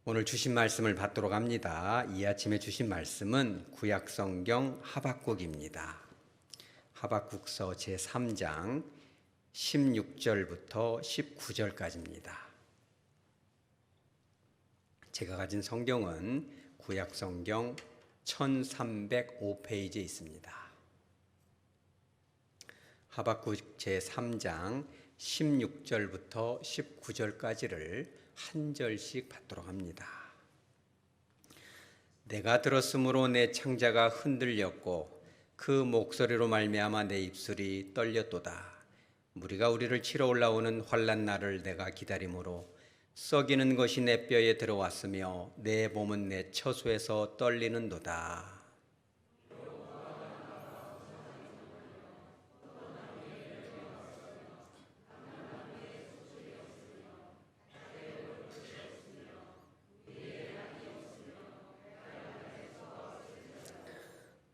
오늘 주신 말씀을 받도록 합니다. 이 아침에 주신 말씀은 구약성경 하박국입니다. 하박국서 제3장 16절부터 19절까지입니다. 제가 가진 성경은 구약성경 1305페이지에 있습니다. 하박국 제3장 16절부터 19절까지를 한 절씩 받도록 합니다. 내가 들었으므로 내 창자가 흔들렸고 그 목소리로 말미암아 내 입술이 떨렸도다. 무리가 우리를 치러 올라오는 환난 날을 내가 기다림으로 썩이는 것이 내 뼈에 들어왔으며 내 몸은 내 처소에서 떨리는도다.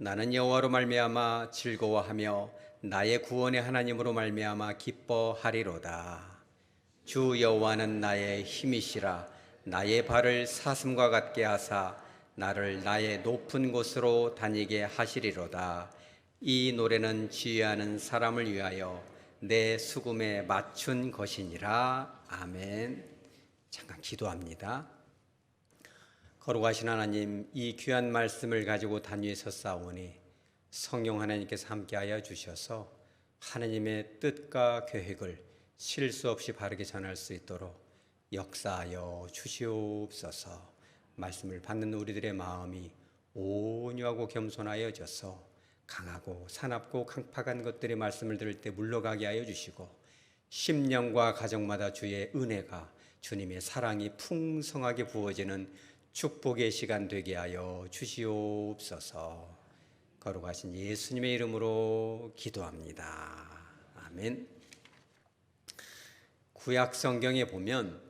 나는 여호와로 말미암아 즐거워하며 나의 구원의 하나님으로 말미암아 기뻐하리로다. 주 여호와는 나의 힘이시라. 나의 발을 사슴과 같게 하사 나를 나의 높은 곳으로 다니게 하시리로다. 이 노래는 지휘하는 사람을 위하여 내 수금에 맞춘 것이니라. 아멘. 잠깐 기도합니다. 거룩하신 하나님, 이 귀한 말씀을 가지고 단위에 섰사오니 성령 하나님께서 함께하여 주셔서 하나님의 뜻과 계획을 실수 없이 바르게 전할 수 있도록 역사하여 주시옵소서. 말씀을 받는 우리들의 마음이 온유하고 겸손하여져서 강하고 사납고 강팍한 것들의 말씀을 들을 때 물러가게 하여 주시고 심령과 가정마다 주의 은혜가, 주님의 사랑이 풍성하게 부어지는 축복의 시간 되게 하여 주시옵소서. 거룩하신 예수님의 이름으로 기도합니다. 아멘. 구약 성경에 보면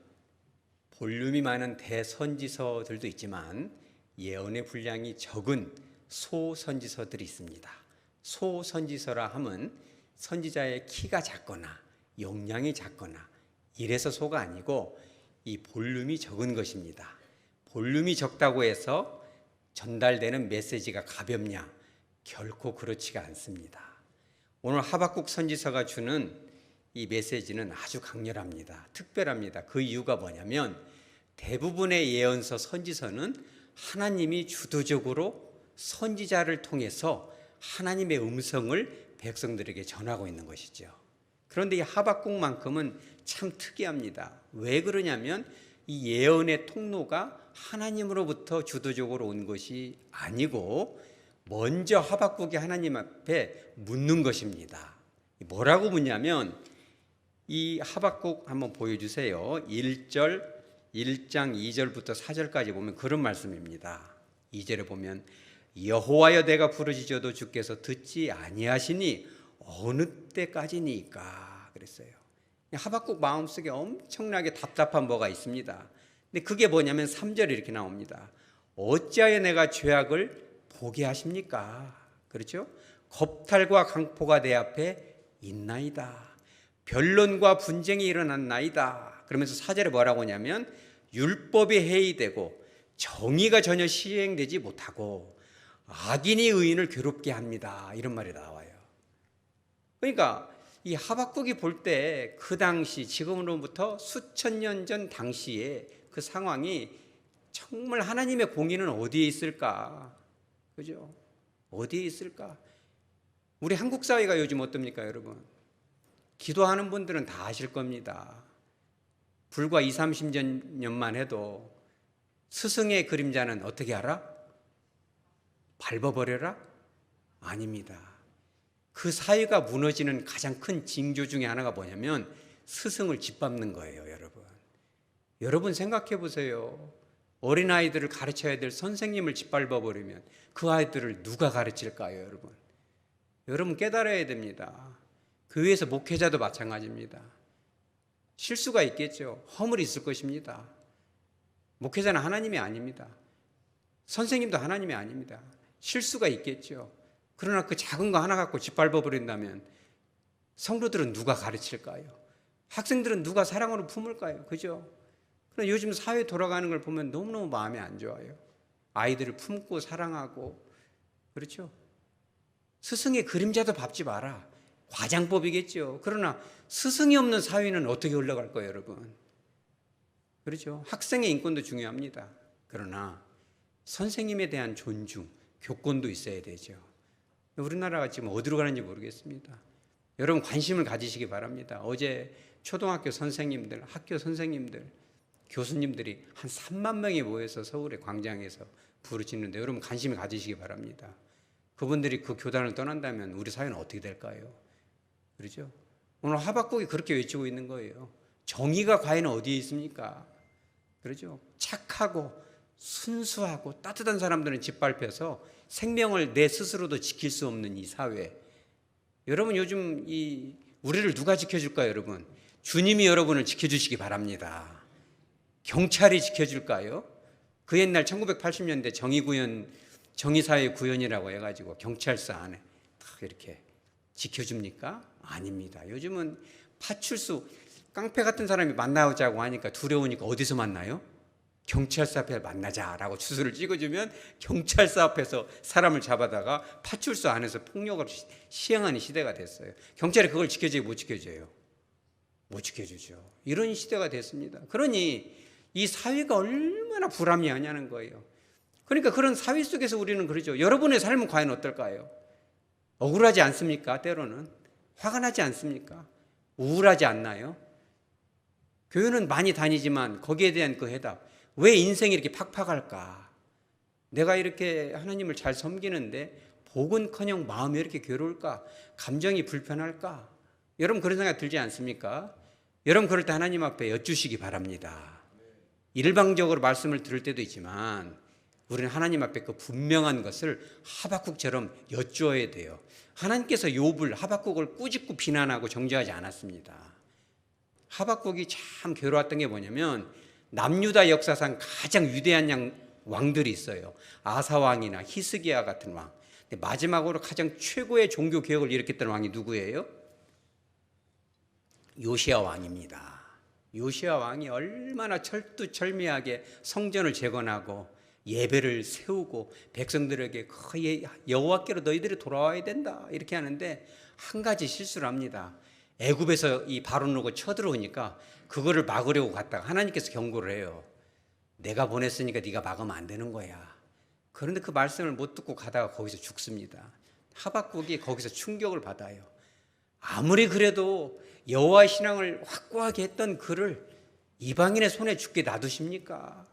볼륨이 많은 대선지서들도 있지만 예언의 분량이 적은 소선지서들이 있습니다. 소선지서라 함은 선지자의 키가 작거나 용량이 작거나 이래서 소가 아니고 이 볼륨이 적은 것입니다. 볼륨이 적다고 해서 전달되는 메시지가 가볍냐? 결코 그렇지가 않습니다. 오늘 하박국 선지서가 주는 이 메시지는 아주 강렬합니다. 특별합니다. 그 이유가 뭐냐면 대부분의 예언서 선지서는 하나님이 주도적으로 선지자를 통해서 하나님의 음성을 백성들에게 전하고 있는 것이죠. 그런데 이 하박국만큼은 참 특이합니다. 왜 그러냐면 이 예언의 통로가 하나님으로부터 주도적으로 온 것이 아니고 먼저 하박국이 하나님 앞에 묻는 것입니다. 뭐라고 묻냐면 이 하박국 한번 보여주세요. 1장 2절부터 4절까지 보면 그런 말씀입니다. 2절에 보면 여호와여 내가 부르짖어도 주께서 듣지 아니하시니 어느 때까지니까 그랬어요. 하박국 마음속에 엄청나게 답답한 뭐가 있습니다. 근데 그게 뭐냐면 3절에 이렇게 나옵니다. 어찌하여 내가 죄악을 보게 하십니까? 그렇죠? 겁탈과 강포가 내 앞에 있나이다. 변론과 분쟁이 일어났나이다. 그러면서 4절에 뭐라고 하냐면 율법이 해이되고 정의가 전혀 시행되지 못하고 악인이 의인을 괴롭게 합니다. 이런 말이 나와요. 그러니까 이 하박국이 볼 때 그 당시 지금으로부터 수천 년 전 당시에 그 상황이 정말 하나님의 공의는 어디에 있을까? 그죠? 어디에 있을까? 우리 한국 사회가 요즘 어떻습니까, 여러분? 기도하는 분들은 다 아실 겁니다. 불과 20, 30년만 해도 스승의 그림자는 어떻게 알아? 밟아버려라? 아닙니다. 그 사회가 무너지는 가장 큰 징조 중에 하나가 뭐냐면 스승을 짓밟는 거예요, 여러분. 여러분 생각해 보세요. 어린아이들을 가르쳐야 될 선생님을 짓밟아버리면 그 아이들을 누가 가르칠까요, 여러분? 여러분 깨달아야 됩니다. 교회에서 목회자도 마찬가지입니다. 실수가 있겠죠. 허물이 있을 것입니다. 목회자는 하나님이 아닙니다. 선생님도 하나님이 아닙니다. 실수가 있겠죠. 그러나 그 작은 거 하나 갖고 짓밟아버린다면 성도들은 누가 가르칠까요? 학생들은 누가 사랑으로 품을까요? 그죠? 그러나 요즘 사회 돌아가는 걸 보면 너무너무 마음이 안 좋아요. 아이들을 품고 사랑하고, 그렇죠? 스승의 그림자도 밟지 마라. 과장법이겠죠. 그러나 스승이 없는 사회는 어떻게 흘러갈 거예요, 여러분? 그렇죠? 학생의 인권도 중요합니다. 그러나 선생님에 대한 존중, 교권도 있어야 되죠. 우리나라가 지금 어디로 가는지 모르겠습니다. 여러분 관심을 가지시기 바랍니다. 어제 초등학교 선생님들, 학교 선생님들, 교수님들이 한 3만 명이 모여서 서울의 광장에서 부르짖는데 여러분 관심을 가지시기 바랍니다. 그분들이 그 교단을 떠난다면 우리 사회는 어떻게 될까요? 그렇죠? 오늘 하박국이 그렇게 외치고 있는 거예요. 정의가 과연 어디에 있습니까? 그렇죠? 착하고 순수하고 따뜻한 사람들은 짓밟혀서 생명을 내 스스로도 지킬 수 없는 이 사회. 여러분 요즘 우리를 누가 지켜줄까요, 여러분? 주님이 여러분을 지켜주시기 바랍니다. 경찰이 지켜줄까요? 그 옛날 1980년대 정의사회 구현이라고 해가지고 경찰서 안에 딱 이렇게 지켜줍니까? 아닙니다. 요즘은 파출소, 깡패 같은 사람이 만나자고 하니까 두려우니까 어디서 만나요? 경찰서 앞에 만나자라고 주소를 찍어주면 경찰서 앞에서 사람을 잡아다가 파출소 안에서 폭력을 시행하는 시대가 됐어요. 경찰이 그걸 지켜줘요? 못 지켜줘요? 못 지켜주죠. 이런 시대가 됐습니다. 그러니 이 사회가 얼마나 불합리하냐는 거예요. 그러니까 그런 사회 속에서 우리는 그러죠. 여러분의 삶은 과연 어떨까요? 억울하지 않습니까? 때로는 화가 나지 않습니까? 우울하지 않나요? 교회는 많이 다니지만 거기에 대한 그 해답, 왜 인생이 이렇게 팍팍할까? 내가 이렇게 하나님을 잘 섬기는데 복은커녕 마음이 이렇게 괴로울까? 감정이 불편할까? 여러분 그런 생각 들지 않습니까? 여러분 그럴 때 하나님 앞에 여쭈시기 바랍니다. 일방적으로 말씀을 들을 때도 있지만 우리는 하나님 앞에 그 분명한 것을 하박국처럼 여쭈어야 돼요. 하나님께서 욥을, 하박국을 꾸짖고 비난하고 정죄하지 않았습니다. 하박국이 참 괴로웠던 게 뭐냐면 남유다 역사상 가장 위대한 왕들이 있어요. 아사왕이나 히스기야 같은 왕. 근데 마지막으로 가장 최고의 종교 개혁을 일으켰던 왕이 누구예요? 요시야 왕입니다. 요시야 왕이 얼마나 철두철미하게 성전을 재건하고 예배를 세우고 백성들에게 여호와께로 너희들이 돌아와야 된다 이렇게 하는데 한 가지 실수를 합니다. 애굽에서 이 바로누가 쳐들어오니까 그거를 막으려고 갔다가 하나님께서 경고를 해요. 내가 보냈으니까 네가 막으면 안 되는 거야. 그런데 그 말씀을 못 듣고 가다가 거기서 죽습니다. 하박국이 거기서 충격을 받아요. 아무리 그래도 여호와 신앙을 확고하게 했던 그를 이방인의 손에 죽게 놔두십니까?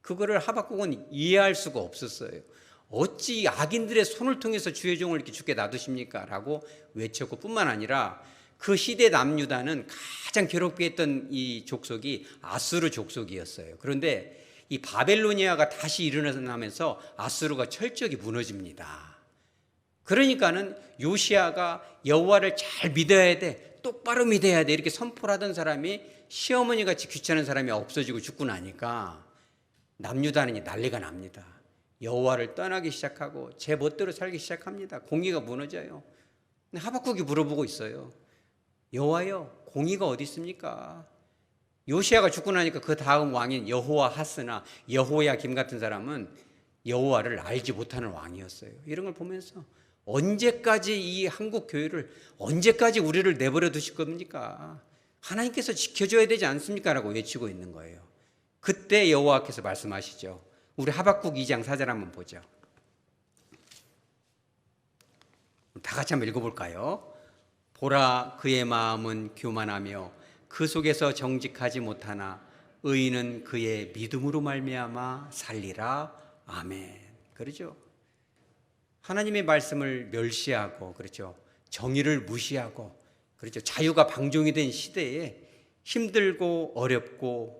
그거를 하박국은 이해할 수가 없었어요. 어찌 악인들의 손을 통해서 주의 종을 이렇게 죽게 놔두십니까? 라고 외쳤고 뿐만 아니라 그 시대 남유다는 가장 괴롭게 했던 이 족속이 아수르 족속이었어요. 그런데 이 바벨로니아가 다시 일어나면서 아수르가 철저히 무너집니다. 그러니까는 요시야가 여호와를 잘 믿어야 돼, 똑바로 믿어야 돼 이렇게 선포를 하던 사람이 시어머니같이 귀찮은 사람이 없어지고 죽고 나니까 남유다는 난리가 납니다. 여호와를 떠나기 시작하고 제 멋대로 살기 시작합니다. 공의가 무너져요. 근데 하박국이 물어보고 있어요. 여호와여, 공의가 어디 있습니까? 요시야가 죽고 나니까 그 다음 왕인 여호와하스나 여호야김 같은 사람은 여호와를 알지 못하는 왕이었어요. 이런 걸 보면서 언제까지 이 한국 교회를, 언제까지 우리를 내버려 두실 겁니까? 하나님께서 지켜줘야 되지 않습니까? 라고 외치고 있는 거예요. 그때 여호와께서 말씀하시죠. 우리 하박국 2장 4절 한번 보죠. 다 같이 한번 읽어볼까요? 보라, 그의 마음은 교만하며 그 속에서 정직하지 못하나 의인은 그의 믿음으로 말미암아 살리라. 아멘. 그렇죠? 하나님의 말씀을 멸시하고, 그렇죠? 정의를 무시하고, 그렇죠? 자유가 방종이 된 시대에 힘들고 어렵고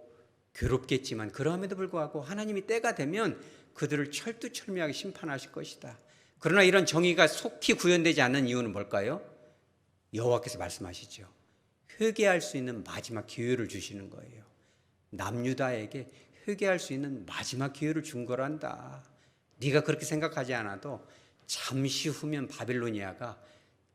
괴롭겠지만 그럼에도 불구하고 하나님이 때가 되면 그들을 철두철미하게 심판하실 것이다. 그러나 이런 정의가 속히 구현되지 않는 이유는 뭘까요? 여호와께서 말씀하시죠. 회개할 수 있는 마지막 기회를 주시는 거예요. 남유다에게 회개할 수 있는 마지막 기회를 준 거란다. 네가 그렇게 생각하지 않아도 잠시 후면 바벨로니아가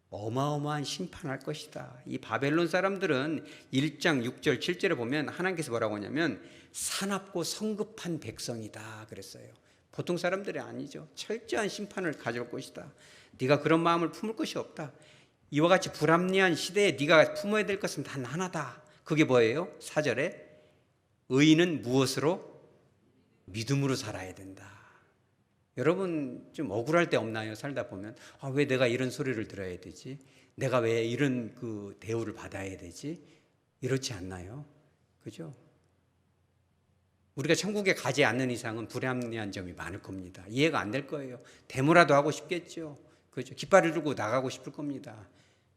어마어마한 심판할 것이다. 이 바벨론 사람들은 1장 6절 7절에 보면 하나님께서 뭐라고 하냐면 사납고 성급한 백성이다 그랬어요. 보통 사람들이 아니죠. 철저한 심판을 가져올 것이다. 네가 그런 마음을 품을 것이 없다. 이와 같이 불합리한 시대에 네가 품어야 될 것은 단 하나다. 그게 뭐예요? 4절에 의인은 무엇으로? 믿음으로 살아야 된다. 여러분 좀 억울할 때 없나요? 살다 보면 왜 내가 이런 소리를 들어야 되지? 내가 왜 이런 그 대우를 받아야 되지? 이렇지 않나요? 그죠? 우리가 천국에 가지 않는 이상은 불합리한 점이 많을 겁니다. 이해가 안 될 거예요. 데모라도 하고 싶겠죠. 그죠? 깃발을 들고 나가고 싶을 겁니다.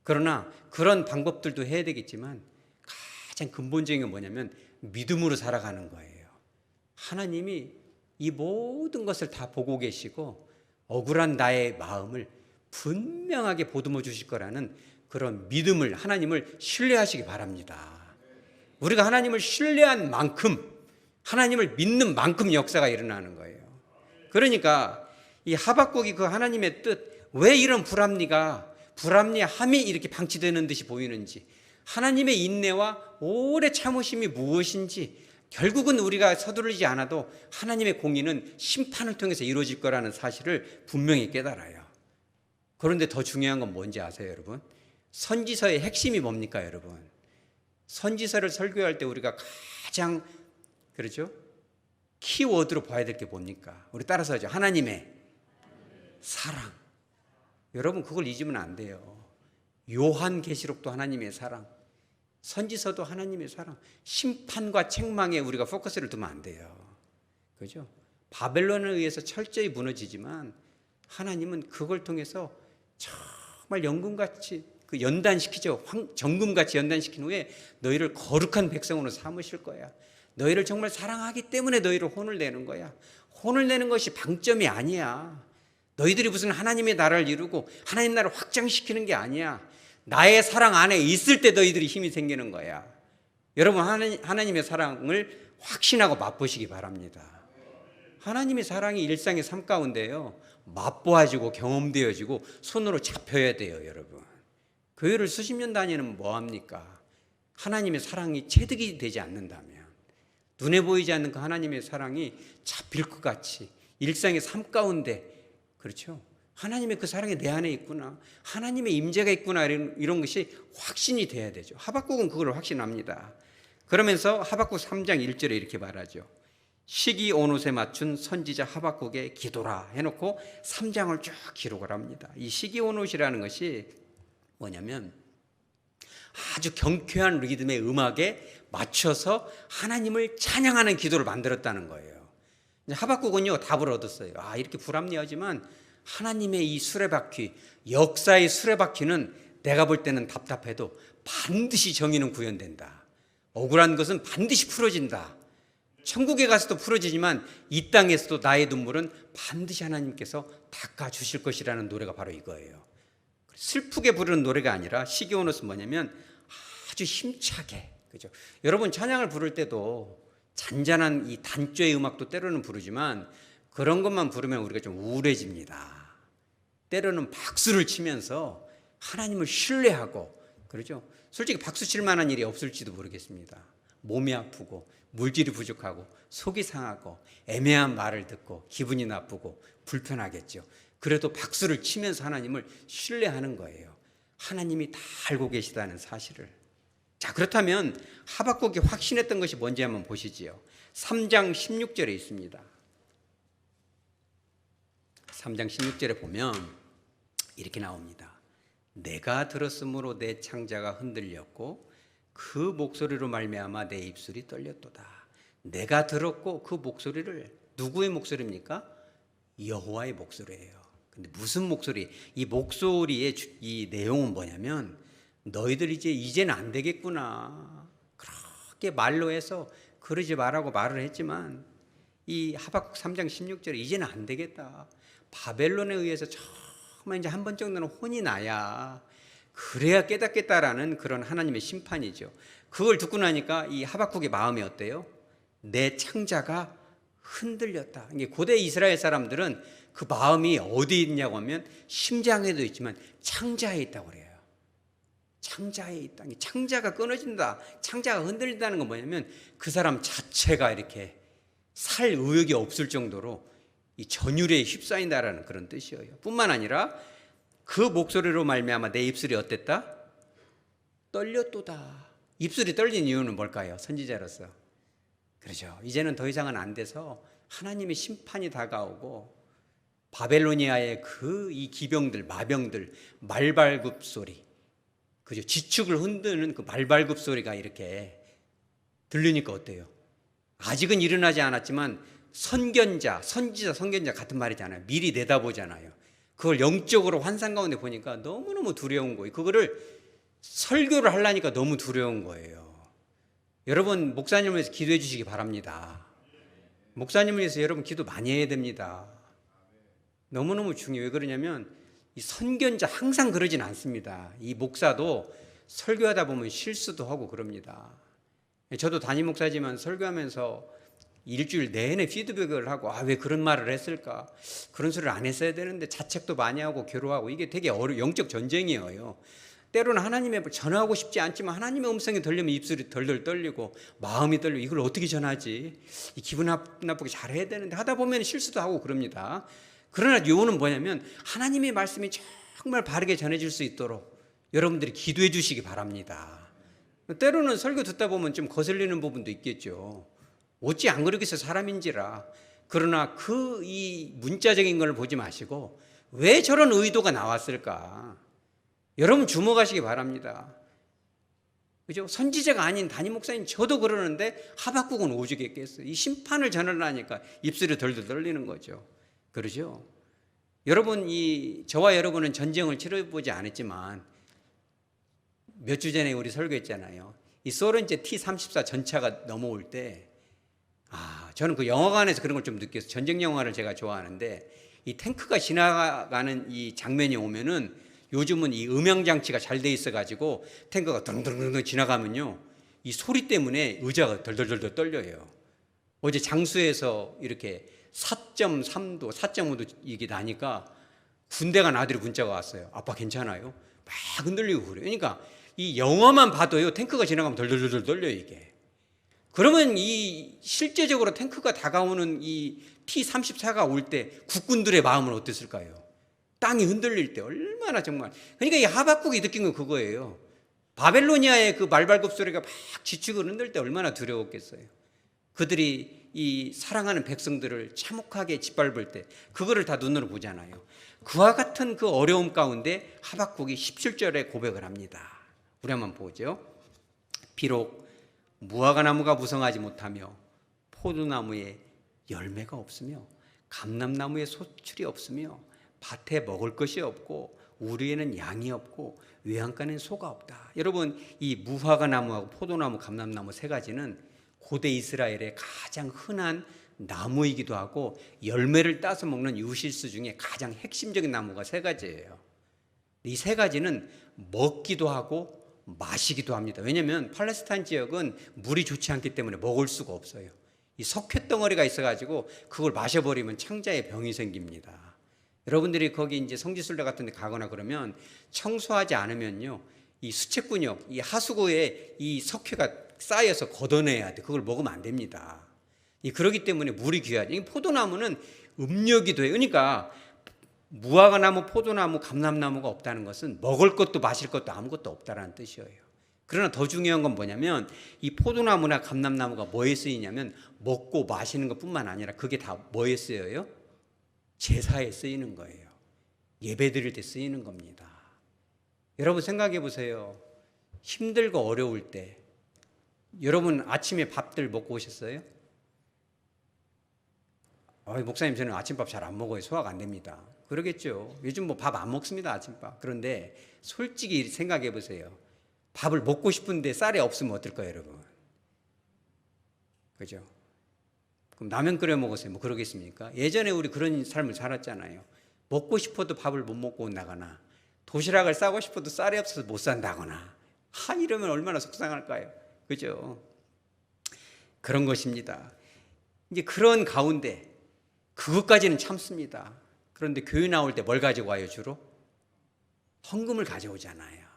그러나 그런 방법들도 해야 되겠지만 가장 근본적인 건 뭐냐면 믿음으로 살아가는 거예요. 하나님이 이 모든 것을 다 보고 계시고 억울한 나의 마음을 분명하게 보듬어 주실 거라는 그런 믿음을, 하나님을 신뢰하시기 바랍니다. 우리가 하나님을 신뢰한 만큼, 하나님을 믿는 만큼 역사가 일어나는 거예요. 그러니까 이 하박국이 그 하나님의 뜻, 왜 이런 불합리함이 이렇게 방치되는 듯이 보이는지, 하나님의 인내와 오래 참으심이 무엇인지, 결국은 우리가 서두르지 않아도 하나님의 공의는 심판을 통해서 이루어질 거라는 사실을 분명히 깨달아요. 그런데 더 중요한 건 뭔지 아세요, 여러분? 선지서의 핵심이 뭡니까, 여러분? 선지서를 설교할 때 우리가 가장 그렇죠? 키워드로 봐야 될 게 뭡니까? 우리 따라서 하죠. 하나님의 사랑. 여러분 그걸 잊으면 안 돼요. 요한계시록도 하나님의 사랑, 선지서도 하나님의 사랑. 심판과 책망에 우리가 포커스를 두면 안 돼요. 그죠? 바벨론에 의해서 철저히 무너지지만 하나님은 그걸 통해서 정말 연금같이 연단시키죠. 정금같이 연단시킨 후에 너희를 거룩한 백성으로 삼으실 거야. 너희를 정말 사랑하기 때문에 너희를 혼을 내는 거야. 혼을 내는 것이 방점이 아니야. 너희들이 무슨 하나님의 나라를 이루고 하나님 나라를 확장시키는 게 아니야. 나의 사랑 안에 있을 때 너희들이 힘이 생기는 거야. 여러분 하나님의 사랑을 확신하고 맛보시기 바랍니다. 하나님의 사랑이 일상의 삶 가운데요, 맛보아지고 경험되어지고 손으로 잡혀야 돼요. 여러분 교회를 수십 년 다니는 뭐합니까? 하나님의 사랑이 체득이 되지 않는다면, 눈에 보이지 않는 그 하나님의 사랑이 잡힐 것 같이 일상의 삶 가운데, 그렇죠? 하나님의 그 사랑이 내 안에 있구나, 하나님의 임재가 있구나, 이런 것이 확신이 돼야 되죠. 하박국은 그걸 확신합니다. 그러면서 하박국 3장 1절에 이렇게 말하죠. 시기 온옷에 맞춘 선지자 하박국의 기도라 해놓고 3장을 쭉 기록을 합니다. 이 시기 온옷이라는 것이 뭐냐면 아주 경쾌한 리듬의 음악에 맞춰서 하나님을 찬양하는 기도를 만들었다는 거예요. 하박국은요 답을 얻었어요. 이렇게 불합리하지만 하나님의 이 수레바퀴, 역사의 수레바퀴는 내가 볼 때는 답답해도 반드시 정의는 구현된다. 억울한 것은 반드시 풀어진다. 천국에 가서도 풀어지지만 이 땅에서도 나의 눈물은 반드시 하나님께서 닦아주실 것이라는 노래가 바로 이거예요. 슬프게 부르는 노래가 아니라 시기온옷은 뭐냐면 아주 힘차게, 그죠? 여러분 찬양을 부를 때도 잔잔한 이 단조의 음악도 때로는 부르지만 그런 것만 부르면 우리가 좀 우울해집니다. 때로는 박수를 치면서 하나님을 신뢰하고, 그렇죠? 솔직히 박수 칠 만한 일이 없을지도 모르겠습니다. 몸이 아프고 물질이 부족하고 속이 상하고 애매한 말을 듣고 기분이 나쁘고 불편하겠죠. 그래도 박수를 치면서 하나님을 신뢰하는 거예요. 하나님이 다 알고 계시다는 사실을. 자, 그렇다면 하박국이 확신했던 것이 뭔지 한번 보시지요. 3장 16절에 있습니다. 3장 16절에 보면 이렇게 나옵니다. 내가 들었으므로 내 창자가 흔들렸고 그 목소리로 말미암아 내 입술이 떨렸도다. 내가 들었고 그 목소리를, 누구의 목소리입니까? 여호와의 목소리예요. 근데 무슨 목소리? 이 목소리의 이 내용은 뭐냐면 너희들 이제는 안 되겠구나. 그렇게 말로 해서 그러지 말라고 말을 했지만 이 하박국 3장 16절에 이제는 안 되겠다. 바벨론에 의해서 정말 이제 한 번 정도는 혼이 나야 그래야 깨닫겠다라는 그런 하나님의 심판이죠. 그걸 듣고 나니까 이 하박국의 마음이 어때요? 내 창자가 흔들렸다. 이게 고대 이스라엘 사람들은 그 마음이 어디 있냐고 하면 심장에도 있지만 창자에 있다고 그래요. 창자에 있다. 창자가 끊어진다. 창자가 흔들린다는 건 뭐냐면 그 사람 자체가 이렇게 살 의욕이 없을 정도로 이 전율에 휩싸인다라는 그런 뜻이에요. 뿐만 아니라 그 목소리로 말미암아 내 입술이 어땠다? 떨렸도다. 입술이 떨린 이유는 뭘까요? 선지자로서. 그렇죠. 이제는 더 이상은 안 돼서 하나님의 심판이 다가오고 바벨로니아의 그 이 기병들, 마병들 말발굽 소리, 그죠? 지축을 흔드는 그 말발굽 소리가 이렇게 들리니까 어때요? 아직은 일어나지 않았지만 선견자, 선지자, 선견자 같은 말이잖아요. 미리 내다보잖아요. 그걸 영적으로 환상 가운데 보니까 너무너무 두려운 거예요. 그거를 설교를 하려니까 너무 두려운 거예요. 여러분, 목사님을 위해서 기도해 주시기 바랍니다. 목사님을 위해서 여러분 기도 많이 해야 됩니다. 너무너무 중요해요. 왜 그러냐면 이 선견자 항상 그러진 않습니다. 이 목사도 설교하다 보면 실수도 하고 그럽니다. 저도 담임 목사지만 설교하면서 일주일 내내 피드백을 하고 왜 그런 말을 했을까? 그런 소리를 안 했어야 되는데 자책도 많이 하고 괴로워하고 이게 되게 영적 전쟁이에요. 때로는 하나님의 전하고 싶지 않지만 하나님의 음성이 들리면 입술이 덜덜 떨리고 마음이 떨리고 이걸 어떻게 전하지? 이 기분 나쁘게 잘해야 되는데 하다 보면 실수도 하고 그럽니다. 그러나 요는 뭐냐면 하나님의 말씀이 정말 바르게 전해질 수 있도록 여러분들이 기도해 주시기 바랍니다. 때로는 설교 듣다 보면 좀 거슬리는 부분도 있겠죠. 어찌 안 그러겠어요, 사람인지라. 그러나 그 이 문자적인 걸 보지 마시고 왜 저런 의도가 나왔을까? 여러분 주목하시기 바랍니다. 그죠? 선지자가 아닌 담임 목사님 저도 그러는데 하박국은 오죽했겠어요. 이 심판을 전하려니까 입술이 덜덜 떨리는 거죠. 그러죠? 여러분, 저와 여러분은 전쟁을 치러보지 않았지만 몇 주 전에 우리 설교했잖아요. 이 소련제 T-34 전차가 넘어올 때 저는 그 영화관에서 그런 걸 좀 느꼈어요. 전쟁 영화를 제가 좋아하는데 이 탱크가 지나가는 이 장면이 오면은 요즘은 이 음향 장치가 잘 돼 있어 가지고 탱크가 드릉드릉 지나가면요 이 소리 때문에 의자가 덜덜덜 떨려요. 어제 장수에서 이렇게 4.3도, 4.5도 이게 나니까 군대 간 아들이 문자가 왔어요. 아빠 괜찮아요? 막 흔들리고 그래요. 그러니까 이 영화만 봐도요 탱크가 지나가면 덜덜덜 떨려요 이게. 그러면 이 실제적으로 탱크가 다가오는 이 T-34가 올 때 국군들의 마음은 어땠을까요? 땅이 흔들릴 때 얼마나 정말. 그러니까 이 하박국이 느낀 건 그거예요. 바벨로니아의 그 말발굽 소리가 막 지축을 흔들 때 얼마나 두려웠겠어요. 그들이 이 사랑하는 백성들을 참혹하게 짓밟을 때 그거를 다 눈으로 보잖아요. 그와 같은 그 어려움 가운데 하박국이 17절에 고백을 합니다. 우리 한번 보죠. 비록 무화과 나무가 무성하지 못하며 포도나무에 열매가 없으며 감람나무에 소출이 없으며 밭에 먹을 것이 없고 우리에는 양이 없고 외양간에는 소가 없다. 여러분, 이 무화과 나무하고 포도나무, 감람나무 세 가지는 고대 이스라엘의 가장 흔한 나무이기도 하고 열매를 따서 먹는 유실수 중에 가장 핵심적인 나무가 세 가지예요. 이 세 가지는 먹기도 하고 마시기도 합니다. 왜냐하면 팔레스타인 지역은 물이 좋지 않기 때문에 먹을 수가 없어요. 이 석회 덩어리가 있어가지고 그걸 마셔버리면 창자에 병이 생깁니다. 여러분들이 거기 이제 성지순례 같은 데 가거나 그러면 청소하지 않으면요 이 수채꾼역, 이 하수구에 이 석회가 쌓여서 걷어내야 돼. 그걸 먹으면 안 됩니다. 그렇기 때문에 물이 귀하죠. 이 포도나무는 음료기도 해요. 그러니까 무화과나무, 포도나무, 감람나무가 없다는 것은 먹을 것도 마실 것도 아무것도 없다라는 뜻이에요. 그러나 더 중요한 건 뭐냐면 이 포도나무나 감람나무가 뭐에 쓰이냐면 먹고 마시는 것뿐만 아니라 그게 다 뭐에 쓰여요? 제사에 쓰이는 거예요. 예배 드릴 때 쓰이는 겁니다. 여러분 생각해 보세요. 힘들고 어려울 때 여러분 아침에 밥들 먹고 오셨어요? 목사님 저는 아침밥 잘 안 먹어요. 소화가 안 됩니다. 그러겠죠. 요즘 뭐 밥 안 먹습니다. 아침밥. 그런데 솔직히 생각해 보세요. 밥을 먹고 싶은데 쌀이 없으면 어떨까요, 여러분? 그죠? 그럼 라면 끓여 먹었어요. 뭐 그러겠습니까? 예전에 우리 그런 삶을 살았잖아요. 먹고 싶어도 밥을 못 먹고 온다거나 도시락을 싸고 싶어도 쌀이 없어서 못 산다거나 이러면 얼마나 속상할까요? 그죠? 그런 것입니다. 이제 그런 가운데 그것까지는 참습니다. 그런데 교회 나올 때 뭘 가지고 와요, 주로? 헌금을 가져오잖아요.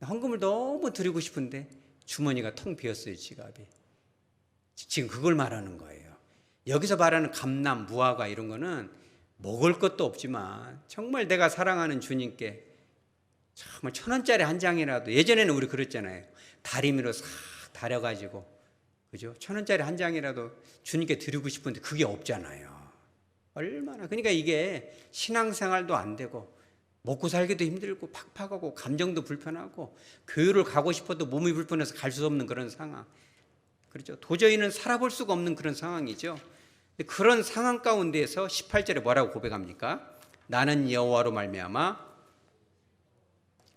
헌금을 너무 드리고 싶은데 주머니가 텅 비었어요, 지갑이. 지금 그걸 말하는 거예요. 여기서 말하는 감람, 무화과 이런 거는 먹을 것도 없지만 정말 내가 사랑하는 주님께 정말 1,000원짜리 한 장이라도, 예전에는 우리 그랬잖아요. 다리미로 싹 다려가지고, 그죠? 1,000원짜리 한 장이라도 주님께 드리고 싶은데 그게 없잖아요. 얼마나. 그러니까 이게 신앙생활도 안 되고 먹고 살기도 힘들고 팍팍하고 감정도 불편하고 교회를 가고 싶어도 몸이 불편해서 갈 수 없는 그런 상황. 그렇죠? 도저히는 살아볼 수가 없는 그런 상황이죠. 그런 상황 가운데에서 18절에 뭐라고 고백합니까? 나는 여호와로 말미암아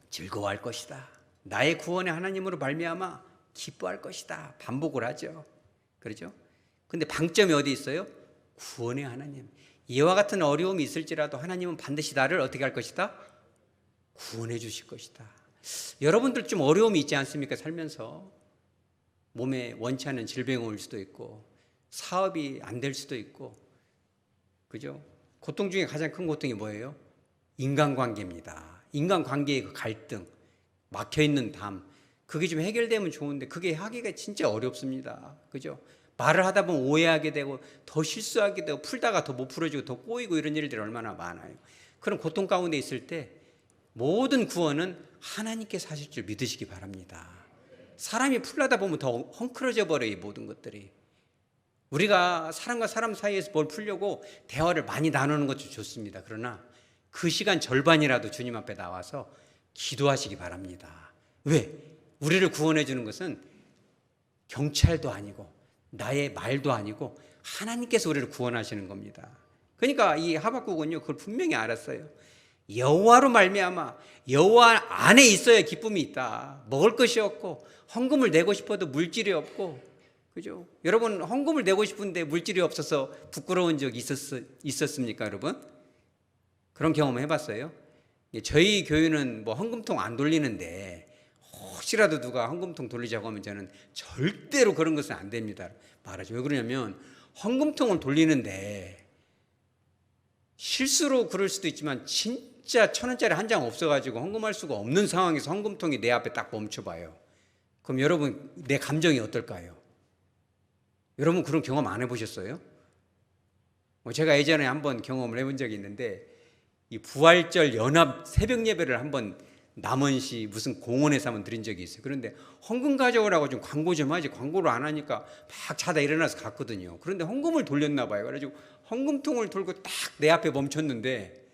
즐거워할 것이다. 나의 구원의 하나님으로 말미암아 기뻐할 것이다. 반복을 하죠. 그렇죠? 근데 방점이 어디 있어요? 구원의 하나님. 이와 같은 어려움이 있을지라도 하나님은 반드시 나를 어떻게 할 것이다? 구원해 주실 것이다. 여러분들 좀 어려움이 있지 않습니까? 살면서 몸에 원치 않는 질병이 올 수도 있고 사업이 안 될 수도 있고, 그죠? 고통 중에 가장 큰 고통이 뭐예요? 인간관계입니다. 인간관계의 그 갈등, 막혀있는 담, 그게 좀 해결되면 좋은데 그게 하기가 진짜 어렵습니다. 그죠? 말을 하다 보면 오해하게 되고 더 실수하게 되고 풀다가 더 못 풀어지고 더 꼬이고 이런 일들이 얼마나 많아요. 그런 고통 가운데 있을 때 모든 구원은 하나님께서 하실 줄 믿으시기 바랍니다. 사람이 풀려다 보면 더 헝클어져 버려요, 이 모든 것들이. 우리가 사람과 사람 사이에서 뭘 풀려고 대화를 많이 나누는 것도 좋습니다. 그러나 그 시간 절반이라도 주님 앞에 나와서 기도하시기 바랍니다. 왜? 우리를 구원해 주는 것은 경찰도 아니고 나의 말도 아니고 하나님께서 우리를 구원하시는 겁니다. 그러니까 이 하박국은요, 그걸 분명히 알았어요. 여호와로 말미암아, 여호와 안에 있어야 기쁨이 있다. 먹을 것이 없고 헌금을 내고 싶어도 물질이 없고, 그죠? 여러분, 헌금을 내고 싶은데 물질이 없어서 부끄러운 적 있었습니까, 여러분? 그런 경험 해봤어요? 저희 교회는 뭐 헌금통 안 돌리는데 혹시라도 누가 헌금통 돌리자고 하면 저는 절대로 그런 것은 안 됩니다 말하죠. 왜 그러냐면 헌금통을 돌리는데 실수로 그럴 수도 있지만 진짜 1,000원짜리 한 장 없어가지고 헌금할 수가 없는 상황에서 헌금통이 내 앞에 딱 멈춰봐요. 그럼 여러분, 내 감정이 어떨까요? 여러분 그런 경험 안 해보셨어요? 제가 예전에 한번 경험을 해본 적이 있는데, 이 부활절 연합 새벽 예배를 한번 남원시 무슨 공원에서 한번 드린 적이 있어요. 그런데 헌금 가져오라고 좀 광고 좀 하지, 광고를 안 하니까 막 자다 일어나서 갔거든요. 그런데 헌금을 돌렸나 봐요. 그래가지고 헌금통을 돌고 딱 내 앞에 멈췄는데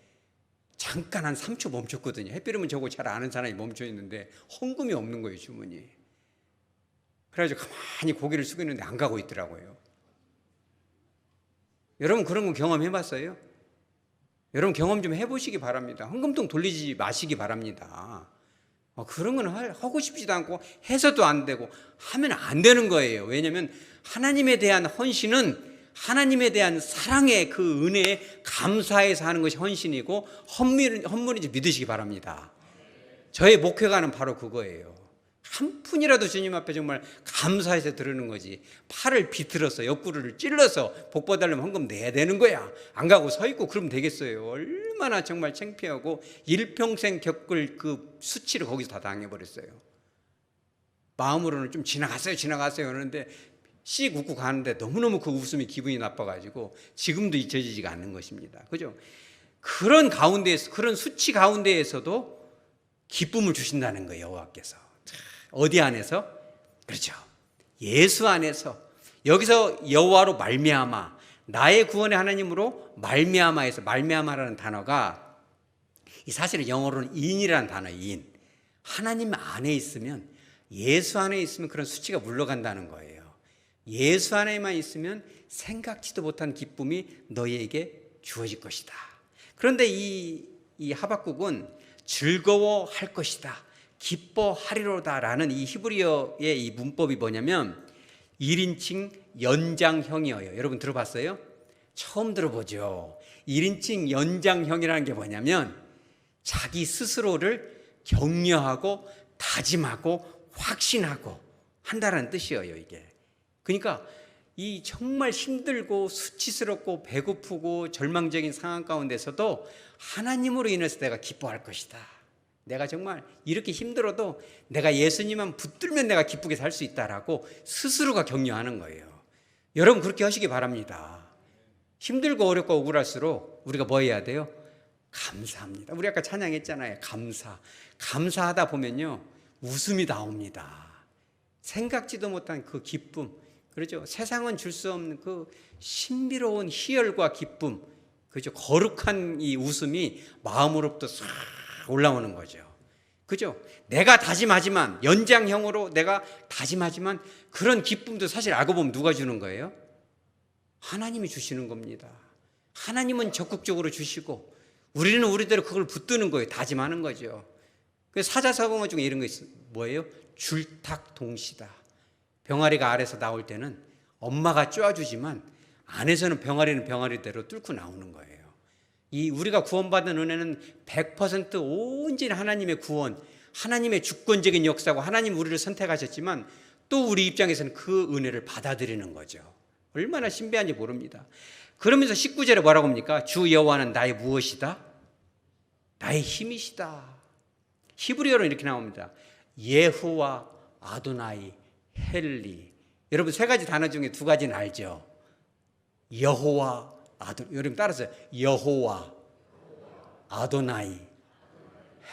잠깐 한 3초 멈췄거든요. 햇빛이면 저거 잘 아는 사람이 멈춰 있는데 헌금이 없는 거예요, 주머니. 그래가지고 가만히 고개를 숙였는데 안 가고 있더라고요. 여러분 그런 거 경험해봤어요? 여러분 경험 좀 해보시기 바랍니다. 헌금통 돌리지 마시기 바랍니다. 그런 건 하고 싶지도 않고 해서도 안 되고 하면 안 되는 거예요. 왜냐하면 하나님에 대한 헌신은 하나님에 대한 사랑의 그 은혜에 감사해서 하는 것이 헌신이고 헌물인지 믿으시기 바랍니다. 저의 목회가는 바로 그거예요. 한 푼이라도 주님 앞에 정말 감사해서 드리는 거지, 팔을 비틀어서 옆구리를 찔러서 복 받으려면 헌금 내야 되는 거야, 안 가고 서 있고 그러면 되겠어요. 얼마나 정말 창피하고 일평생 겪을 그 수치를 거기서 다 당해버렸어요. 마음으로는 좀 지나갔어요 그러는데 씩 웃고 가는데 너무너무 그 웃음이 기분이 나빠가지고 지금도 잊혀지지가 않는 것입니다. 그죠? 그런 가운데에서, 그런 수치 가운데에서도 기쁨을 주신다는 거예요, 여호와께서. 어디 안에서? 그렇죠, 예수 안에서. 여기서 여호와로 말미암아, 나의 구원의 하나님으로 말미암아에서, 말미암아라는 단어가 이 사실은 영어로는 인이라는 단어예요. 인. 하나님 안에 있으면, 예수 안에 있으면 그런 수치가 물러간다는 거예요. 예수 안에만 있으면 생각지도 못한 기쁨이 너희에게 주어질 것이다. 그런데 이 하박국은 즐거워할 것이다, 기뻐하리로다라는 이 히브리어의 이 문법이 뭐냐면 1인칭 연장형이에요. 여러분 들어봤어요? 처음 들어보죠. 1인칭 연장형이라는 게 뭐냐면 자기 스스로를 격려하고 다짐하고 확신하고 한다는 뜻이에요, 이게. 그러니까 이 정말 힘들고 수치스럽고 배고프고 절망적인 상황 가운데서도 하나님으로 인해서 내가 기뻐할 것이다. 내가 정말 이렇게 힘들어도 내가 예수님만 붙들면 내가 기쁘게 살 수 있다라고 스스로가 격려하는 거예요. 여러분 그렇게 하시기 바랍니다. 힘들고 어렵고 억울할수록 우리가 뭐 해야 돼요? 감사합니다. 우리 아까 찬양했잖아요. 감사하다 보면요 웃음이 나옵니다. 생각지도 못한 그 기쁨, 그렇죠? 세상은 줄 수 없는 그 신비로운 희열과 기쁨, 그죠? 거룩한 이 웃음이 마음으로부터 싹 올라오는 거죠. 그죠? 내가 다짐하지만, 연장형으로 내가 다짐하지만 그런 기쁨도 사실 알고 보면 누가 주는 거예요? 하나님이 주시는 겁니다. 하나님은 적극적으로 주시고 우리는 우리대로 그걸 붙드는 거예요. 다짐하는 거죠. 그래서 사자성어 중에 이런 거 있어요. 뭐예요? 줄탁동시다. 병아리가 알에서 나올 때는 엄마가 쪼아주지만 안에서는 병아리는 병아리대로 뚫고 나오는 거예요. 이 우리가 구원받은 은혜는 100% 온전히 하나님의 구원, 하나님의 주권적인 역사고 하나님 우리를 선택하셨지만 또 우리 입장에서는 그 은혜를 받아들이는 거죠. 얼마나 신비한지 모릅니다. 그러면서 19절에 뭐라고 합니까? 주 여호와는 나의 무엇이다? 나의 힘이시다. 히브리어로 이렇게 나옵니다. 예후와 아도나이 헬리. 여러분 세 가지 단어 중에 두 가지는 알죠? 여호와 여러분 따라서 여호와 아도나이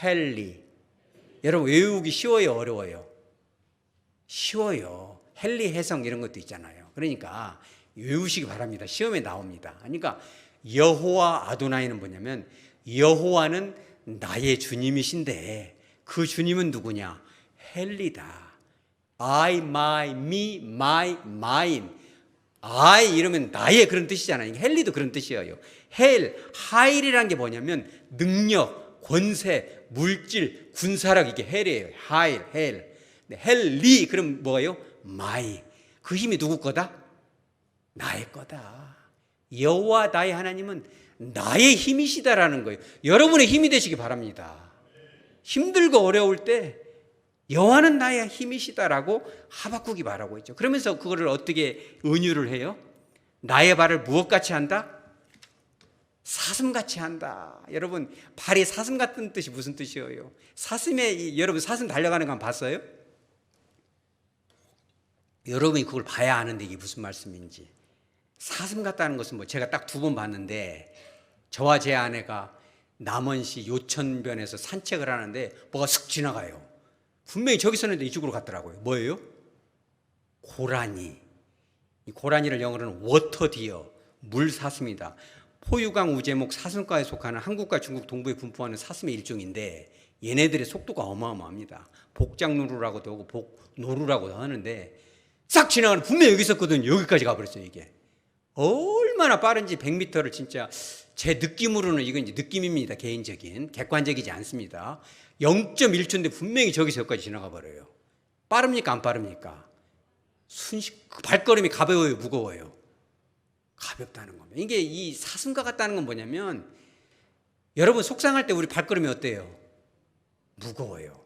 헬리. 여러분 외우기 쉬워요, 어려워요? 쉬워요. 헬리 해성 이런 것도 있잖아요. 그러니까 외우시기 바랍니다. 시험에 나옵니다. 그러니까 여호와 아도나이는 뭐냐면 여호와는 나의 주님이신데 그 주님은 누구냐? 헬리다. I, my, me, my, mine. I 이러면 나의 그런 뜻이잖아요. 헬리도 그런 뜻이에요. 헬, 하일이라는 게 뭐냐면 능력, 권세, 물질, 군사력 이게 헬이에요. 하일, 헬. 헬리 그럼 뭐예요? my. 그 힘이 누구 거다? 나의 거다. 여호와 나의 하나님은 나의 힘이시다라는 거예요. 여러분의 힘이 되시기 바랍니다. 힘들고 어려울 때 여호와는 나의 힘이시다라고 하박국이 말하고 있죠. 그러면서 그거를 어떻게 은유를 해요? 나의 발을 무엇같이 한다? 사슴같이 한다. 여러분 발이 사슴 같은 뜻이 무슨 뜻이에요? 사슴에 여러분 사슴 달려가는 거 한번 봤어요? 여러분이 그걸 봐야 아는데 이게 무슨 말씀인지. 사슴 같다는 것은 뭐 제가 딱 2번 봤는데 저와 제 아내가 남원시 요천변에서 산책을 하는데 뭐가 슥 지나가요. 분명히 저기 있었는데 이쪽으로 갔더라고요. 뭐예요? 고라니. 이 고라니를 영어로는 워터디어, 물사슴이다. 포유강 우제목 사슴과에 속하는 한국과 중국 동부에 분포하는 사슴의 일종인데 얘네들의 속도가 어마어마합니다. 복장노루라고도 하고 복노루라고도 하는데 싹 지나가는 분명히 여기 있었거든요. 여기까지 가버렸어요. 이게 얼마나 빠른지 100m를 진짜 제 느낌으로는 이건 이제 느낌입니다. 개인적인 객관적이지 않습니다. 0.1초인데 분명히 저기서 여기까지 지나가 버려요. 빠릅니까 안 빠릅니까? 발걸음이 가벼워요 무거워요? 가볍다는 겁니다. 이게 이 사슴과 같다는 건 뭐냐면 여러분 속상할 때 우리 발걸음이 어때요? 무거워요.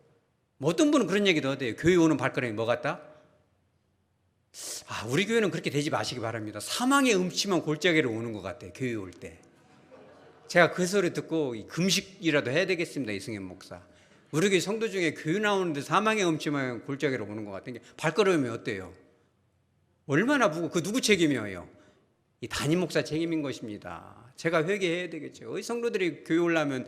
뭐 어떤 분은 그런 얘기도 하대요. 교회 오는 발걸음이 뭐 같다? 우리 교회는 그렇게 되지 마시기 바랍니다. 사망의 음침한 골짜기로 오는 것 같아요. 교회 올 때. 제가 그 소리 듣고 금식이라도 해야 되겠습니다. 이승현 목사. 우리 교회 성도 중에 교회 나오는데 사망의 음침한 골짜기로 오는 것 같은 게 발걸음이 어때요? 얼마나 무거워. 그 누구 책임이에요? 이 담임 목사 책임인 것입니다. 제가 회개해야 되겠죠. 성도들이 교회 올라면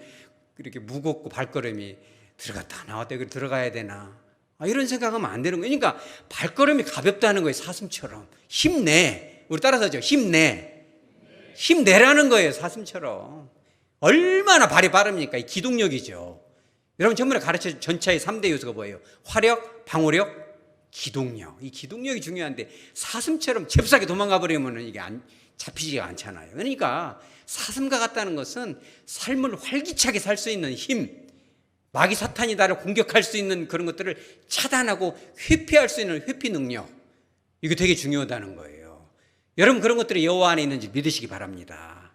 이렇게 무겁고 발걸음이 들어갔다 나왔다 여기 들어가야 되나? 이런 생각하면 안 되는 거예요. 그러니까 발걸음이 가볍다는 거예요. 사슴처럼. 힘내. 우리 따라서 하죠. 힘내. 힘내라는 거예요. 사슴처럼. 얼마나 발이 빠릅니까? 이 기동력이죠. 여러분 전번에 가르쳐 전차의 3대 요소가 뭐예요? 화력, 방어력, 기동력. 이 기동력이 중요한데 사슴처럼 잽싸게 도망가 버리면 이게 잡히지가 않잖아요. 그러니까 사슴과 같다는 것은 삶을 활기차게 살 수 있는 힘, 마귀 사탄이 나를 공격할 수 있는 그런 것들을 차단하고 회피할 수 있는 회피 능력, 이거 되게 중요하다는 거예요. 여러분 그런 것들이 여호와 안에 있는지 믿으시기 바랍니다.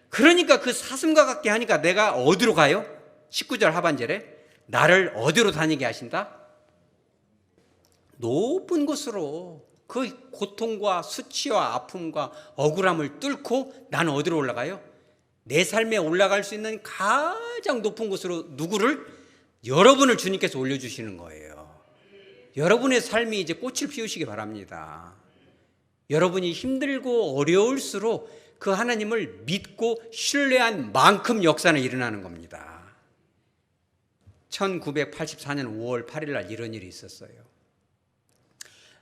그러니까 그 사슴과 같게 하니까 내가 어디로 가요? 19절 하반절에 나를 어디로 다니게 하신다? 높은 곳으로. 그 고통과 수치와 아픔과 억울함을 뚫고 나는 어디로 올라가요? 내 삶에 올라갈 수 있는 가장 높은 곳으로 누구를? 여러분을 주님께서 올려주시는 거예요. 여러분의 삶이 이제 꽃을 피우시기 바랍니다. 여러분이 힘들고 어려울수록 그 하나님을 믿고 신뢰한 만큼 역사는 일어나는 겁니다. 1984년 5월 8일 날 이런 일이 있었어요.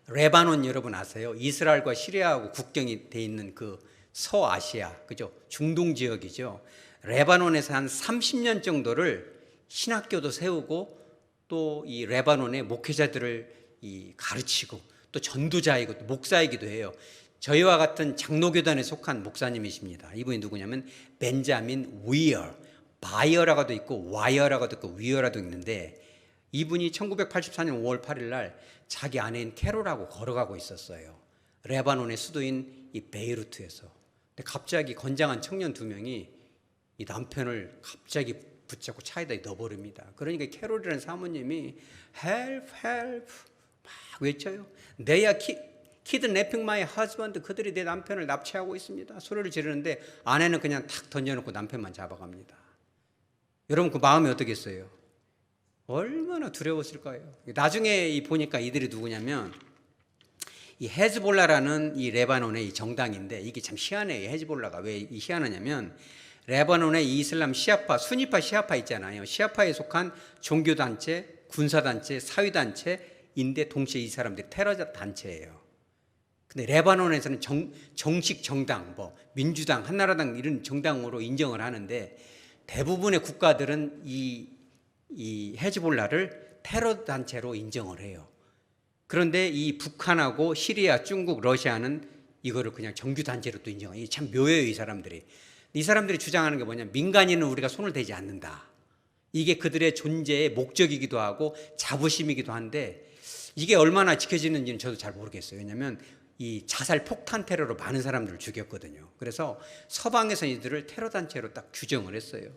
레바논 여러분 아세요? 이스라엘과 시리아하고 국경이 돼 있는 그 서아시아, 그죠? 중동 지역이죠. 레바논에서 한 30년 정도를 신학교도 세우고 또 이 레바논의 목회자들을 가르치고 또 전도자이고 또 목사이기도 해요. 저희와 같은 장로교단에 속한 목사님이십니다. 이분이 누구냐면 벤자민 위어, 바이어라고도 있고 와이어라고도 있고 위어라도 있는데, 이분이 1984년 5월 8일 날 자기 아내인 캐롤하고 걸어가고 있었어요. 레바논의 수도인 이 베이루트에서. 근데 갑자기 건장한 청년 두 명이 이 남편을 갑자기 붙잡고 차에다 넣어버립니다. 그러니까 캐롤이라는 사모님이 help, help 막 외쳐요. They are kidnapping my husband. 그들이 내 남편을 납치하고 있습니다. 소리를 지르는데 아내는 그냥 탁 던져놓고 남편만 잡아갑니다. 여러분 그 마음이 어떻겠어요? 얼마나 두려웠을까요? 나중에 보니까 이들이 누구냐면 이 헤즈볼라라는 이 레바논의 이 정당인데, 이게 참 희한해요. 헤즈볼라가 왜 희한하냐면 레바논의 이슬람 시아파, 수니파 시아파 있잖아요. 시아파에 속한 종교단체, 군사단체, 사회단체인데 동시에 이 사람들이 테러 단체예요. 근데 레바논에서는 정식 정당, 뭐 민주당, 한나라당 이런 정당으로 인정을 하는데, 대부분의 국가들은 이 헤즈볼라를 테러 단체로 인정을 해요. 그런데 이 북한하고 시리아, 중국, 러시아는 이거를 그냥 정규 단체로 또 인정해요. 이게 참 묘해요, 이 사람들이. 이 사람들이 주장하는 게 뭐냐면 민간인은 우리가 손을 대지 않는다. 이게 그들의 존재의 목적이기도 하고 자부심이기도 한데, 이게 얼마나 지켜지는지는 저도 잘 모르겠어요. 왜냐하면 이 자살 폭탄 테러로 많은 사람들을 죽였거든요. 그래서 서방에서 이들을 테러 단체로 딱 규정을 했어요.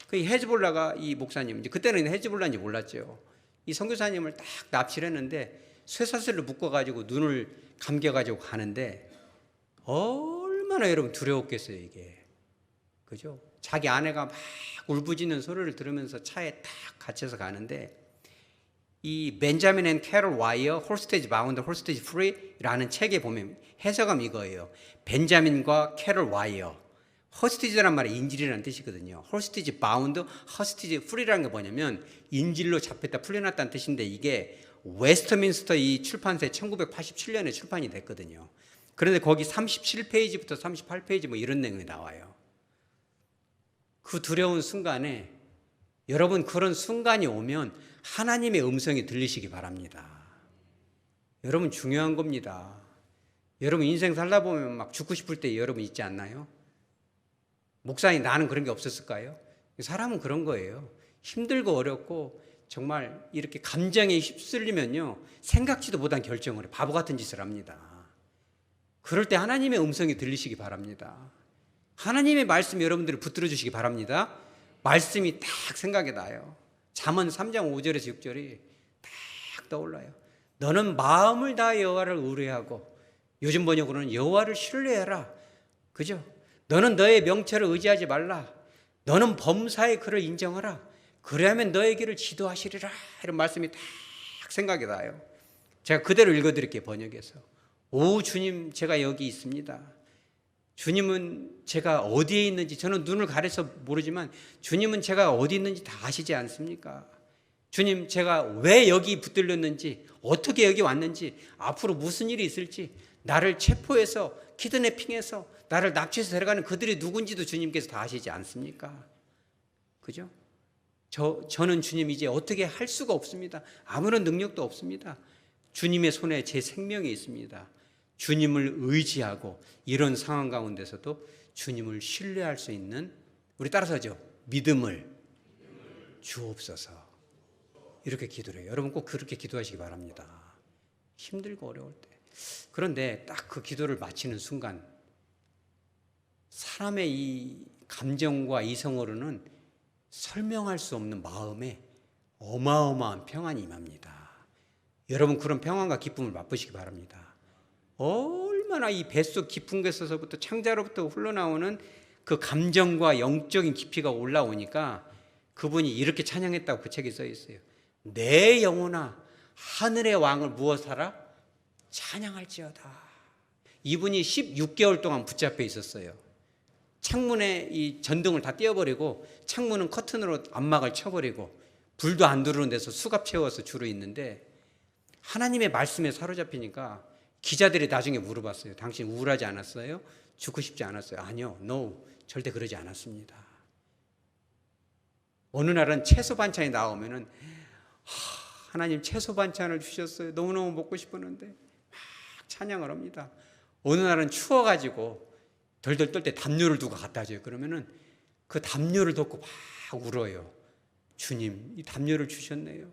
그 헤즈볼라가 이 목사님, 이제 그때는 헤즈볼라인지 몰랐죠. 이 선교사님을 딱 납치를 했는데 쇠사슬로 묶어가지고 눈을 감겨가지고 가는데 얼마나 여러분 두려웠겠어요, 이게. 그죠? 자기 아내가 막 울부짖는 소리를 들으면서 차에 딱 갇혀서 가는데, 이 벤자민 앤 캐롤 와이어 홀스테이지 바운드 홀스테이지 프리라는 책에 보면 해석은 이거예요. 벤자민과 캐롤 와이어, 허스티지란 말이 인질이라는 뜻이거든요. 홀스티지 바운드, 허스티지 프리라는 게 뭐냐면 인질로 잡혔다 풀려났다는 뜻인데, 이게 웨스트민스터 이 출판사에 1987년에 출판이 됐거든요. 그런데 거기 37페이지부터 38페이지 뭐 이런 내용이 나와요. 그 두려운 순간에, 여러분 그런 순간이 오면 하나님의 음성이 들리시기 바랍니다. 여러분 중요한 겁니다. 여러분 인생 살다 보면 막 죽고 싶을 때 여러분 있지 않나요? 목사님 나는 그런 게 없었을까요? 사람은 그런 거예요. 힘들고 어렵고 정말 이렇게 감정에 휩쓸리면요, 생각지도 못한 결정을 해. 바보 같은 짓을 합니다. 그럴 때 하나님의 음성이 들리시기 바랍니다. 하나님의 말씀 여러분들이 붙들어 주시기 바랍니다. 말씀이 딱 생각이 나요. 잠언 3장 5절에서 6절이 딱 떠올라요. 너는 마음을 다해 여호와를 의뢰하고, 요즘 번역으로는 여호와를 신뢰해라. 그죠? 너는 너의 명철을 의지하지 말라. 너는 범사의 그를 인정하라. 그래야면 너의 길을 지도하시리라. 이런 말씀이 딱 생각이 나요. 제가 그대로 읽어드릴게요, 번역해서. 오 주님, 제가 여기 있습니다. 주님은 제가 어디에 있는지, 저는 눈을 가려서 모르지만 주님은 제가 어디 있는지 다 아시지 않습니까? 주님, 제가 왜 여기 붙들렸는지, 어떻게 여기 왔는지, 앞으로 무슨 일이 있을지, 나를 체포해서 키드내핑해서 나를 납치해서 데려가는 그들이 누군지도 주님께서 다 아시지 않습니까? 그죠? 저는 주님 이제 어떻게 할 수가 없습니다. 아무런 능력도 없습니다. 주님의 손에 제 생명이 있습니다. 주님을 의지하고 이런 상황 가운데서도 주님을 신뢰할 수 있는, 우리 따라서 하죠, 믿음을 주옵소서. 이렇게 기도를 해요. 여러분 꼭 그렇게 기도하시기 바랍니다. 힘들고 어려울 때. 그런데 딱 그 기도를 마치는 순간 사람의 이 감정과 이성으로는 설명할 수 없는 마음에 어마어마한 평안이 임합니다. 여러분 그런 평안과 기쁨을 맛보시기 바랍니다. 얼마나 이 뱃속 깊은 곳에서부터 창자로부터 흘러나오는 그 감정과 영적인 깊이가 올라오니까 그분이 이렇게 찬양했다고 그 책에 써 있어요. 내 영혼아 하늘의 왕을 무엇하라? 찬양할지어다. 이분이 16개월 동안 붙잡혀 있었어요. 창문에 이 전등을 다 떼어버리고 창문은 커튼으로 안막을 쳐버리고 불도 안 들어오는 데서 수갑 채워서 주로 있는데 하나님의 말씀에 사로잡히니까 기자들이 나중에 물어봤어요. 당신 우울하지 않았어요? 죽고 싶지 않았어요? 아니요. No. 절대 그러지 않았습니다. 어느 날은 채소 반찬이 나오면은 하나님 채소 반찬을 주셨어요. 너무너무 먹고 싶었는데 막 찬양을 합니다. 어느 날은 추워가지고 덜덜 떨 때 담요를 두고 갖다 줘요. 그러면은 그 담요를 덮고 막 울어요. 주님, 이 담요를 주셨네요.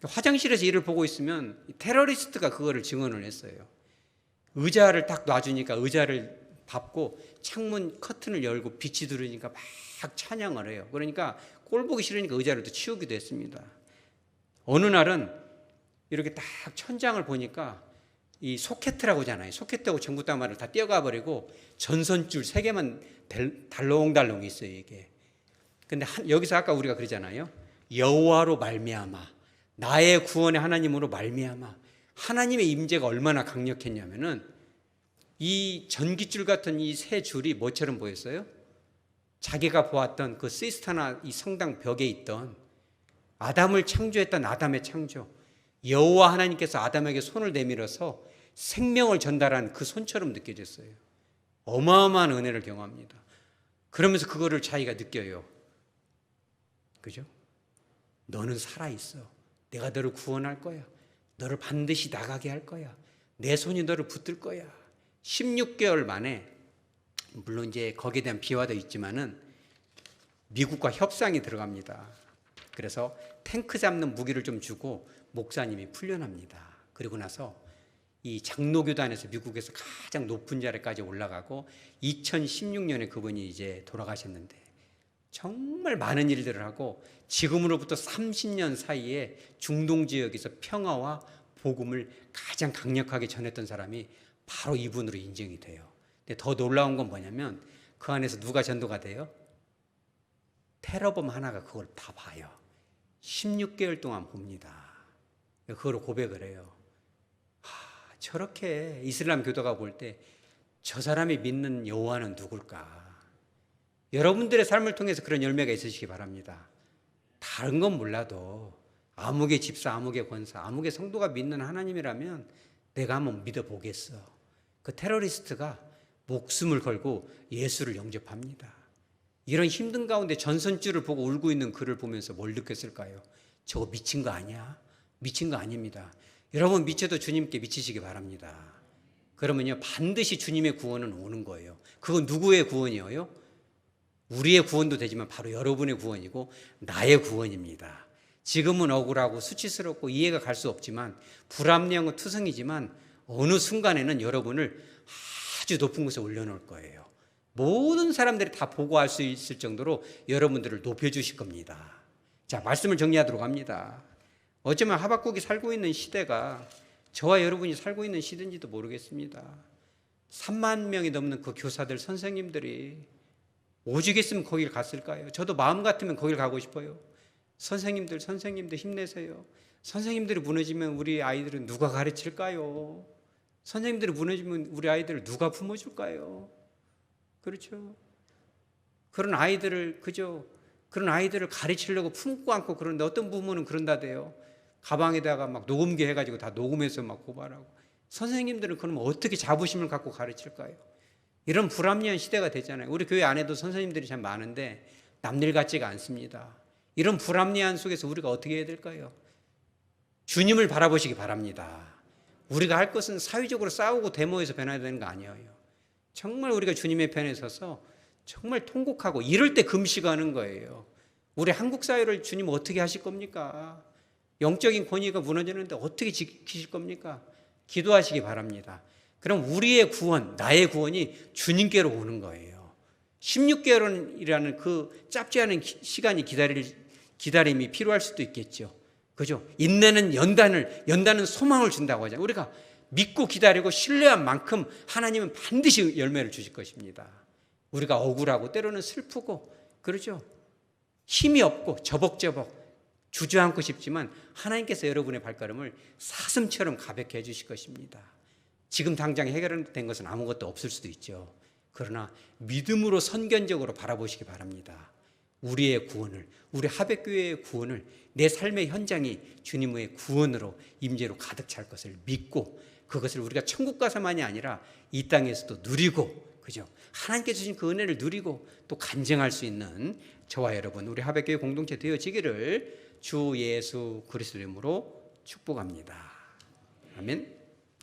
화장실에서 일을 보고 있으면 테러리스트가 그거를 증언을 했어요. 의자를 딱 놔주니까 의자를 밟고 창문 커튼을 열고 빛이 들어오니까 막 찬양을 해요. 그러니까 꼴 보기 싫으니까 의자를 또 치우기도 했습니다. 어느 날은 이렇게 딱 천장을 보니까 이 소켓이라고 하잖아요. 소켓하고 전구다마를 다 떼어가 버리고 전선줄 3개만 달롱달롱 있어요, 이게. 근데 여기서 아까 우리가 그러잖아요. 여호와로 말미암아, 나의 구원의 하나님으로 말미암아. 하나님의 임재가 얼마나 강력했냐면은 이 전깃줄 같은 이 세 줄이 뭐처럼 보였어요? 자기가 보았던 그 시스타나 이 성당 벽에 있던 아담을 창조했던 아담의 창조, 여호와 하나님께서 아담에게 손을 내밀어서 생명을 전달한 그 손처럼 느껴졌어요. 어마어마한 은혜를 경험합니다. 그러면서 그거를 자기가 느껴요. 그죠? 너는 살아있어. 내가 너를 구원할 거야. 너를 반드시 나가게 할 거야. 내 손이 너를 붙들 거야. 16개월 만에, 물론 이제 거기에 대한 비화도 있지만은 미국과 협상이 들어갑니다. 그래서 탱크 잡는 무기를 좀 주고 목사님이 풀려납니다. 그리고 나서 이 장로교단에서 미국에서 가장 높은 자리까지 올라가고 2016년에 그분이 이제 돌아가셨는데 정말 많은 일들을 하고 지금으로부터 30년 사이에 중동 지역에서 평화와 복음을 가장 강력하게 전했던 사람이 바로 이분으로 인정이 돼요. 근데 더 놀라운 건 뭐냐면 그 안에서 누가 전도가 돼요? 테러범 하나가 그걸 다 봐요. 16개월 동안 봅니다. 그걸 고백을 해요. 저렇게 이슬람 교도가 볼 때 저 사람이 믿는 여호와는 누굴까? 여러분들의 삶을 통해서 그런 열매가 있으시기 바랍니다. 다른 건 몰라도 아무개 집사, 아무개 권사, 아무개 성도가 믿는 하나님이라면 내가 한번 믿어보겠어. 그 테러리스트가 목숨을 걸고 예수를 영접합니다. 이런 힘든 가운데 전선줄을 보고 울고 있는 그를 보면서 뭘 느꼈을까요? 저거 미친 거 아니야? 미친 거 아닙니다. 여러분 미쳐도 주님께 미치시기 바랍니다. 그러면요 반드시 주님의 구원은 오는 거예요. 그건 누구의 구원이에요? 우리의 구원도 되지만 바로 여러분의 구원이고 나의 구원입니다. 지금은 억울하고 수치스럽고 이해가 갈 수 없지만 불합리한 투성이지만 어느 순간에는 여러분을 아주 높은 곳에 올려놓을 거예요. 모든 사람들이 다 보고할 수 있을 정도로 여러분들을 높여주실 겁니다. 자, 말씀을 정리하도록 합니다. 어쩌면 하박국이 살고 있는 시대가 저와 여러분이 살고 있는 시대인지도 모르겠습니다. 3만 명이 넘는 그 교사들, 선생님들이 오죽했으면 거길 갔을까요? 저도 마음 같으면 거길 가고 싶어요. 선생님들 힘내세요. 선생님들이 무너지면 우리 아이들은 누가 가르칠까요? 선생님들이 무너지면 우리 아이들을 누가 품어줄까요? 그렇죠. 그런 아이들을 가르치려고 품고 안고 그런데 어떤 부모는 그런다대요. 가방에다가 막 녹음기 해가지고 다 녹음해서 막 고발하고. 선생님들은 그러면 어떻게 자부심을 갖고 가르칠까요? 이런 불합리한 시대가 됐잖아요. 우리 교회 안에도 선생님들이 참 많은데 남일 같지가 않습니다. 이런 불합리한 속에서 우리가 어떻게 해야 될까요? 주님을 바라보시기 바랍니다. 우리가 할 것은 사회적으로 싸우고 데모해서 변화해야 되는 거 아니에요. 정말 우리가 주님의 편에 서서 정말 통곡하고 이럴 때 금식하는 거예요. 우리 한국 사회를 주님 어떻게 하실 겁니까? 영적인 권위가 무너지는데 어떻게 지키실 겁니까? 기도하시기 바랍니다. 그럼 우리의 구원, 나의 구원이 주님께로 오는 거예요. 16개월이라는 그 짧지 않은 시간이 기다림이 필요할 수도 있겠죠. 그죠? 인내는 연다는 소망을 준다고 하잖아요. 우리가 믿고 기다리고 신뢰한 만큼 하나님은 반드시 열매를 주실 것입니다. 우리가 억울하고 때로는 슬프고 그러죠. 힘이 없고 저벅저벅 주저앉고 싶지만 하나님께서 여러분의 발걸음을 사슴처럼 가볍게 해주실 것입니다. 지금 당장 해결된 것은 아무것도 없을 수도 있죠. 그러나 믿음으로 선견적으로 바라보시기 바랍니다. 우리의 구원을, 우리 하백교회의 구원을, 내 삶의 현장이 주님의 구원으로 임재로 가득 찰 것을 믿고 그것을 우리가 천국 가서만이 아니라 이 땅에서도 누리고, 그죠? 하나님께 주신 그 은혜를 누리고 또 간증할 수 있는 저와 여러분, 우리 하백교회 공동체 되어지기를 주 예수 그리스도 이름으로 축복합니다. 아멘.